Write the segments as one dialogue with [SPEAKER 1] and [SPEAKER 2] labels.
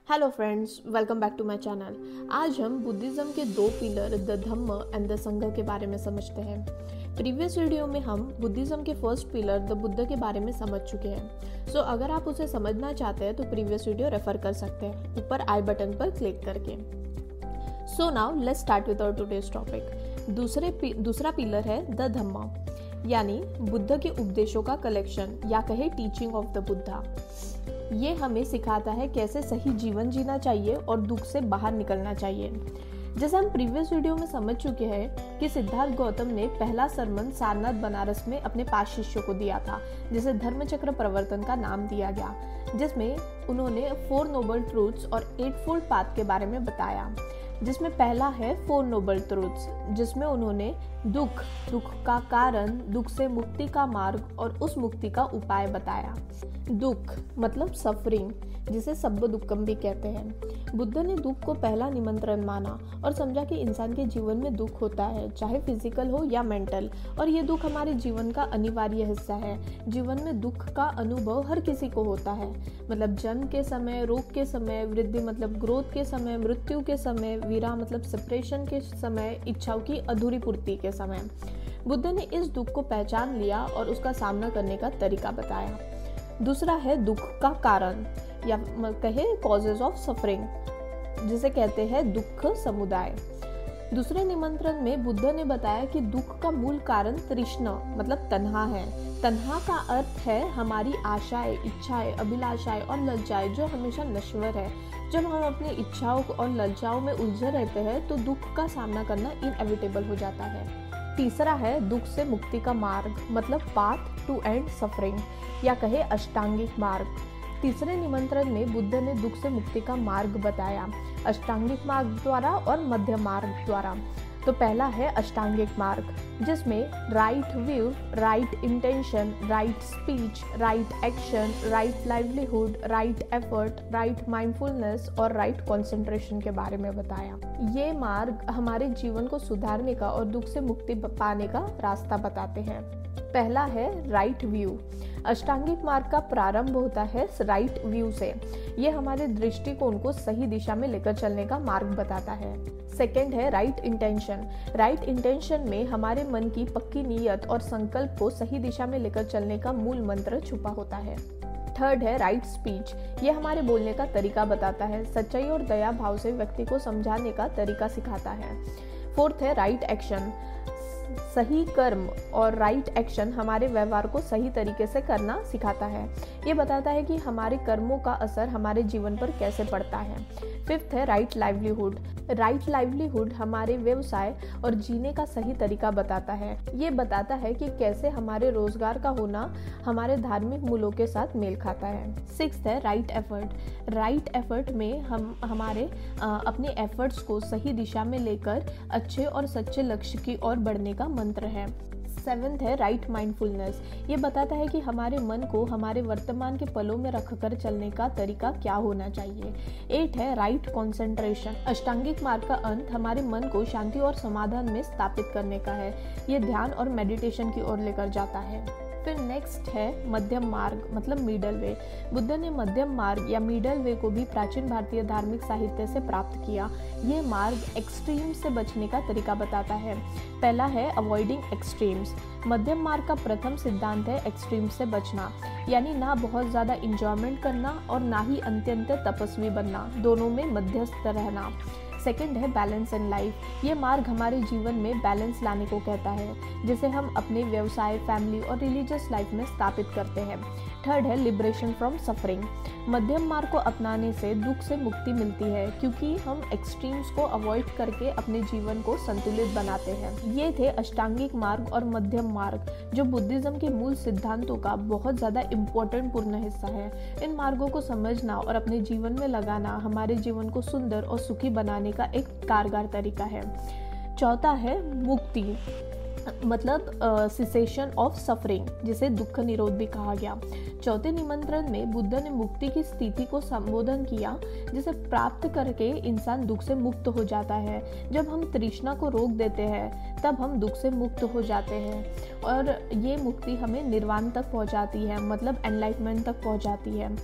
[SPEAKER 1] Hello friends, welcome back to my channel. आज हम Buddhism के दो pillar the Dhamma and the Sangha के बारे में समझते हैं। प्रीवियस वीडियो में हम बुद्धिज़्म के फर्स्ट पिलर द बुद्ध के बारे में समझ चुके हैं। सो अगर आप उसे समझना चाहते हैं तो प्रीवियस वीडियो रेफर कर सकते हैं ऊपर आई बटन पर क्लिक करके। So now let's start with our today's topic. दूसरा पिलर है द धम्म, यानी बुद्ध के उपदेशों का कलेक्शन या कहे टीचिंग ऑफ द बुद्धा। ये हमें सिखाता है कैसे सही जीवन जीना चाहिए और दुख से बाहर निकलना चाहिए। जैसे हम प्रीवियस वीडियो में समझ चुके हैं कि सिद्धार्थ गौतम ने पहला सरमन सारनाथ बनारस में अपने 5 शिष्यों को दिया था, जिसे धर्मचक्र प्रवर्तन का नाम दिया गया, जिसमें उन्होंने 4 नोबल ट्रूथ्स और 8 फोल्ड पाथ के बारे में बताया। जिसमें पहला है 4 नोबल ट्रूथ्स, जिसमें उन्होंने दुख का कारण, दुख से मुक्ति का मार्ग और उस मुक्ति का उपाय बताया। दुख मतलब सफरिंग, जिसे सब्ब दुक्कम भी कहते हैं। बुद्ध ने दुख को पहला निमंत्रण माना और समझा कि इंसान के जीवन में दुख होता है, चाहे फिजिकल हो या मेंटल, और ये दुख हमारे जीवन का अनिवार्य हिस्सा है। जीवन में दुख का अनुभव हर किसी को होता है, मतलब जन्म के समय, रोग के समय, वृद्धि मतलब ग्रोथ के समय, मृत्यु के समय, विराम मतलब सेपरेशन के समय, इच्छाओं की अधूरी पूर्ति के समय। बुद्ध ने इस दुख को पहचान लिया और उसका सामना करने का तरीका बताया। दूसरा है दुख का कारण या कहे कॉजेज ऑफ सफरिंग, जिसे कहते हैं दुख समुदाय। दूसरे निमंत्रण में बुद्ध ने बताया कि दुख का मूल कारण तृष्णा मतलब तन्हा है। तन्हा का अर्थ है हमारी आशाएं, इच्छाएं, अभिलाषाएं और लज्जाएं जो हमेशा नश्वर है। जब हम अपनी इच्छाओं और लज्जाओं में उलझे रहते हैं तो दुख का सामना करना इनएविटेबल हो जाता है। तीसरा है दुख से मुक्ति का मार्ग मतलब पाथ टू एंड सफरिंग या कहे अष्टांगिक मार्ग। तीसरे निमंत्रण में बुद्ध ने दुख से मुक्ति का मार्ग बताया, अष्टांगिक मार्ग द्वारा और मध्य मार्ग द्वारा। तो पहला है अष्टांगिक मार्ग, जिसमें right view, right intention, right speech, right action, right livelihood, right effort, right mindfulness और राइट कंसंट्रेशन के बारे में बताया। ये मार्ग हमारे जीवन को सुधारने का और दुख से मुक्ति पाने का रास्ता बताते हैं। पहला है राइट व्यू। अष्टांगिक मार्ग का प्रारंभ होता है राइट व्यू से। ये हमारे दृष्टिकोण को सही दिशा में लेकर चलने का मार्ग बताता है। सेकेंड है राइट इंटेंशन। राइट इंटेंशन में हमारे मन की पक्की नीयत और संकल्प को सही दिशा में लेकर चलने का मूल मंत्र छुपा होता है। थर्ड है राइट स्पीच। ये हमारे बोलने का तरीका बताता है, सच्चाई और दया भाव से व्यक्ति को समझाने का तरीका सिखाता है। फोर्थ है राइट एक्शन। सही कर्म और राइट एक्शन हमारे व्यवहार को सही तरीके से करना सिखाता है। ये बताता है कि हमारे कर्मों का असर हमारे जीवन पर कैसे पड़ता है। फिफ्थ है राइट लाइवलीहुड। राइट लाइवलीहुड हमारे व्यवसाय और जीने का सही तरीका बताता है। ये बताता है कि कैसे हमारे रोजगार का होना हमारे धार्मिक मूल्यों के साथ मेल खाता है। सिक्स्थ है राइट एफर्ट। राइट एफर्ट में हम हमारे अपने एफर्ट्स को सही दिशा में लेकर अच्छे और सच्चे लक्ष्य की ओर बढ़ने का मंत्र है। सेवेंथ है राइट माइंडफुलनेस। ये बताता है कि हमारे मन को हमारे वर्तमान के पलों में रखकर चलने का तरीका क्या होना चाहिए। 8 है राइट कंसंट्रेशन। अष्टांगिक मार्ग का अंत हमारे मन को शांति और समाधान में स्थापित करने का है। ये ध्यान और मेडिटेशन की ओर लेकर जाता है। फिर नेक्स्ट है मध्यम मार्ग मतलब मिडल वे। बुद्ध ने मध्यम मार्ग या मिडल वे को भी प्राचीन भारतीय धार्मिक साहित्य से प्राप्त किया। ये मार्ग एक्सट्रीम से बचने का तरीका बताता है। पहला है अवॉइडिंग एक्सट्रीम्स। मध्यम मार्ग का प्रथम सिद्धांत है एक्सट्रीम से बचना, यानी ना बहुत ज़्यादा इंजॉयमेंट करना और ना ही अत्यंत तपस्वी बनना, दोनों में मध्यस्थ रहना। सेकेंड है बैलेंस इन लाइफ। ये मार्ग हमारे जीवन में बैलेंस लाने को कहता है, जिसे हम अपने व्यवसाय, फैमिली और रिलीजियस लाइफ में स्थापित करते हैं। थर्ड है लिबरेशन फ्रॉम सफरिंग। मध्यम मार्ग को अपनाने से दुख से मुक्ति मिलती है, क्योंकि हम एक्सट्रीम्स को अवॉइड करके अपने जीवन को संतुलित बनाते हैं। ये थे अष्टांगिक मार्ग और मध्यम मार्ग, जो बुद्धिज्म के मूल सिद्धांतों का बहुत ज़्यादा इम्पोर्टेंट पूर्ण हिस्सा है। इन मार्गों को समझना और अपने जीवन में लगाना हमारे जीवन को सुंदर और सुखी बनाने का एक कारगर तरीका है। चौथा है मुक्ति मतलब सिसेशन ऑफ सफरिंग, जिसे दुख निरोध भी कहा गया। चौथे निमंत्रण में बुद्ध ने मुक्ति की स्थिति को संबोधन किया, जिसे प्राप्त करके इंसान दुख से मुक्त हो जाता है। जब हम तृष्णा को रोक देते हैं तब हम दुख से मुक्त हो जाते हैं और ये मुक्ति हमें निर्वाण तक पहुंचाती है, मतलब एनलाइटमेंट तक पहुंचाती है।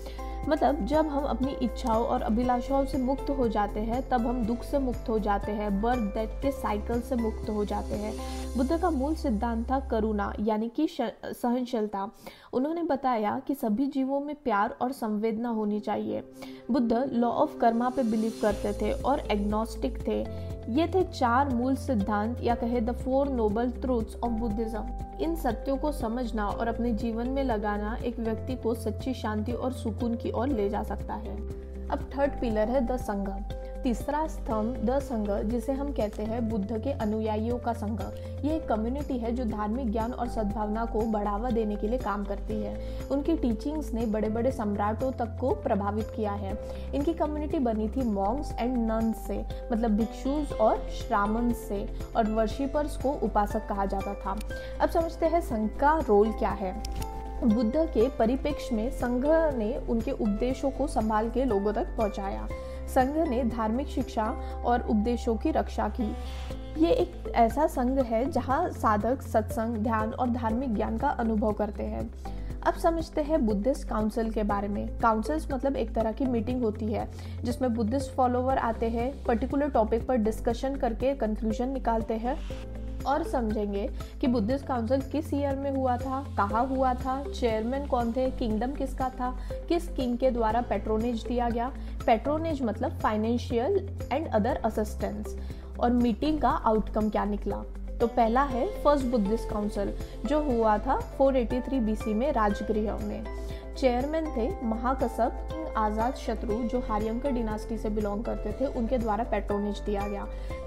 [SPEAKER 1] मतलब जब हम अपनी इच्छाओं और अभिलाषाओं से मुक्त हो जाते हैं तब हम दुख से मुक्त हो जाते हैं, बर्थ डेथ के साइकिल से मुक्त हो जाते हैं। बुद्ध का मूल सिद्धांत था करुणा यानी कि सहनशीलता। उन्होंने बताया कि सभी जीवों में प्यार और संवेदना होनी चाहिए। बुद्ध लॉ ऑफ कर्मा पे बिलीव करते थे और एग्नोस्टिक थे। ये थे 4 मूल सिद्धांत या कहे the 4 noble truths of Buddhism. इन सत्यों को समझना और अपने जीवन में लगाना एक व्यक्ति को सच्ची शांति और सुकून की ओर ले जा सकता है। अब थर्ड पिलर है द संघ। तीसरा स्तंभ द संघ, जिसे हम कहते हैं बुद्ध के अनुयायियों का संघ। ये एक कम्युनिटी है जो धार्मिक ज्ञान और सद्भावना को बढ़ावा देने के लिए काम करती है। उनकी टीचिंग्स ने बड़े बड़े सम्राटों तक को प्रभावित किया है। इनकी कम्युनिटी बनी थी मॉन्क्स एंड नन्स से, मतलब भिक्षुज और श्रामन्स से, और वर्शिपर्स को उपासक कहा जाता था। अब समझते हैं संघ का रोल क्या है। बुद्ध के परिप्रेक्ष्य में संघ ने उनके उपदेशों को संभाल के लोगों तक पहुंचाया। संघ ने धार्मिक शिक्षा और उपदेशों की रक्षा की। ये एक ऐसा संघ है जहां साधक सत्संग, ध्यान और धार्मिक ज्ञान का अनुभव करते हैं। अब समझते हैं बुद्धिस्ट काउंसिल के बारे में। काउंसिल्स मतलब एक तरह की मीटिंग होती है जिसमें बुद्धिस्ट फॉलोवर आते हैं, पर्टिकुलर टॉपिक पर डिस्कशन करके कंक्लूजन निकालते हैं और समझेंगे कि बुद्धिस्ट काउंसिल किस ईयर में हुआ था, कहाँ हुआ था, चेयरमैन कौन थे, किंगडम किसका था, किस किंग के द्वारा पेट्रोनेज दिया गया। पेट्रोनेज मतलब फाइनेंशियल एंड अदर असिस्टेंस, और मीटिंग का आउटकम क्या निकला। तो पहला है फर्स्ट बुद्धिस्ट काउंसिल जो हुआ था 483 BC में राजगृह में। चेयरमैन थे महाकसब आजाद शत्रु जो हार्यंकर डिनास्टी से बिलोंग करते थे, उनके द्वारा पेट्रोनेज दिया गया।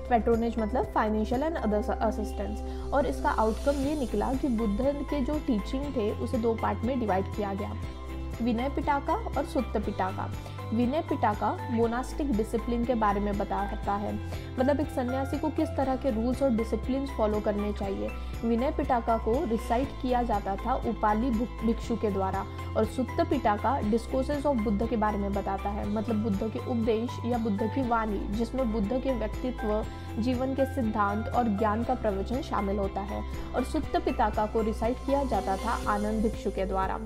[SPEAKER 1] पेट्रोनेज मतलब फाइनेंशियल एंड अदर असिस्टेंस। और इसका आउटकम ये निकला कि बुद्ध के जो टीचिंग थे उसे 2 पार्ट में डिवाइड किया गया, विनय पिटका और सुत्त पिटका। विनय पिटका मोनास्टिक डिसिप्लिन के बारे में बताता है, मतलब एक सन्यासी को किस तरह के रूल्स और डिसिप्लिन फॉलो करने चाहिए। विनय पिटका को रिसाइट किया जाता था उपाली भिक्षु के द्वारा। और सुत्त पिटका डिस्कोर्सेस ऑफ बुद्ध के बारे में बताता है, मतलब बुद्ध के उपदेश या बुद्ध की वाणी, जिसमें बुद्ध के व्यक्तित्व, जीवन के सिद्धांत और ज्ञान का प्रवचन शामिल होता है। और सुत्त पिटका को रिसाइट किया जाता था आनंद भिक्षु के द्वारा।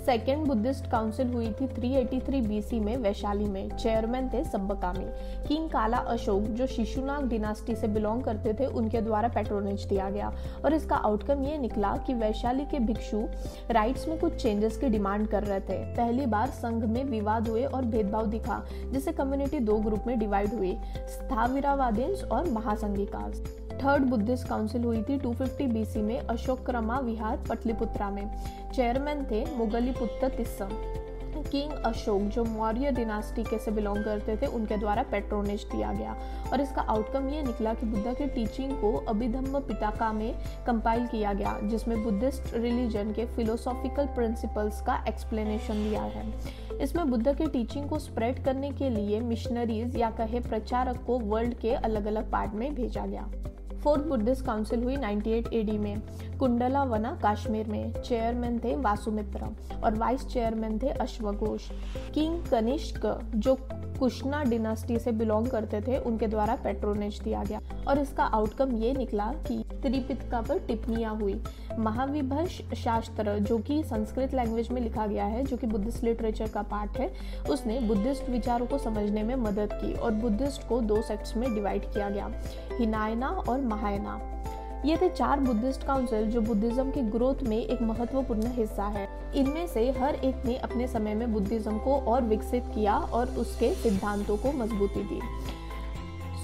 [SPEAKER 1] सेकेंड बुद्धिस्ट काउंसिल हुई थी 383 BC में वैशाली में। चेयरमैन थे सब्बकामी। किंग काला अशोक जो शिशुनाग डिनास्टी से बिलोंग करते थे, उनके द्वारा पेट्रोनेज दिया गया। और इसका आउटकम ये निकला कि वैशाली के भिक्षु राइट्स में कुछ चेंजेस की डिमांड कर रहे थे। पहली बार संघ में विवाद हुए और भेदभाव दिखा, जिससे कम्युनिटी 2 ग्रुप में डिवाइड हुई, स्थाविरावादीन्स और महासंघिकास। थर्ड बुद्धिस्ट काउंसिल हुई थी 250 BC में अशोकरमा विहार पटलिपुत्रा में। चेयरमैन थे मुगलीपुत्र तिस्सम। किंग अशोक जो मौर्य डिनास्टी के से बिलोंग करते थे, उनके द्वारा पेट्रोनेज दिया गया। और इसका आउटकम ये निकला कि बुद्ध के टीचिंग को अभिधम्म पिटका में कंपाइल किया गया, जिसमें बुद्धिस्ट रिलीजन के फिलोसॉफिकल प्रिंसिपल्स का एक्सप्लेनेशन दिया है। इसमें बुद्ध के टीचिंग को स्प्रेड करने के लिए मिशनरीज या कहे प्रचारक को वर्ल्ड के अलग अलग पार्ट में भेजा गया। फोर्थ बुद्धिस्ट काउंसिल हुई 98 AD में कुंडलावना कश्मीर में। चेयरमैन थे वासुमित्र और वाइस चेयरमैन थे अश्वघोष। किंग कनिष्क जो कुशना डिनास्टी से बिलोंग करते थे, उनके द्वारा पेट्रोनेज दिया गया। और इसका आउटकम ये निकला कि त्रिपिटका पर टिप्पणियां हुई। महाविभश शास्त्र जो कि संस्कृत लैंग्वेज में लिखा गया है, जो कि बुद्धिस्ट लिटरेचर का पार्ट है, उसने बुद्धिस्ट विचारों को समझने में मदद की और बुद्धिस्ट को 2 सेक्ट्स में डिवाइड किया गया, हिनायना और महायाना। ये थे 4 बुद्धिस्ट काउंसिल जो बुद्धिज्म के ग्रोथ में एक महत्वपूर्ण हिस्सा है। इनमें से हर एक ने अपने समय में बुद्धिज्म को और विकसित किया और उसके सिद्धांतों को मजबूती दी।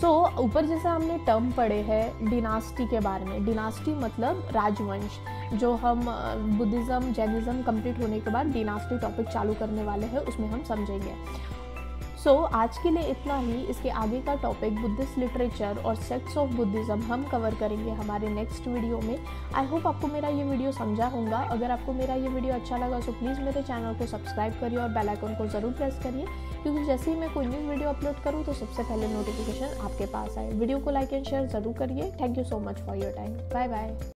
[SPEAKER 1] ऊपर जैसे हमने टर्म पढ़े हैं डिनास्टी के बारे में। डिनास्टी मतलब राजवंश, जो हम बुद्धिज्म जैनिज्म कंप्लीट होने के बाद डिनास्टी टॉपिक चालू करने वाले हैं, उसमें हम समझेंगे। आज के लिए इतना ही। इसके आगे का टॉपिक बुद्धिस्ट लिटरेचर और सेक्ट्स ऑफ बुद्धिज्म हम कवर करेंगे हमारे नेक्स्ट वीडियो में। आई होप आपको मेरा ये वीडियो समझा होगा। अगर आपको मेरा ये वीडियो अच्छा लगा तो प्लीज़ मेरे चैनल को सब्सक्राइब करिए और बेल आइकन को ज़रूर प्रेस करिए, क्योंकि जैसे ही मैं कोई न्यू वीडियो अपलोड करूँ तो सबसे पहले नोटिफिकेशन आपके पास आए। वीडियो को लाइक एंड शेयर ज़रूर करिए। Thank you so much for your time. Bye bye.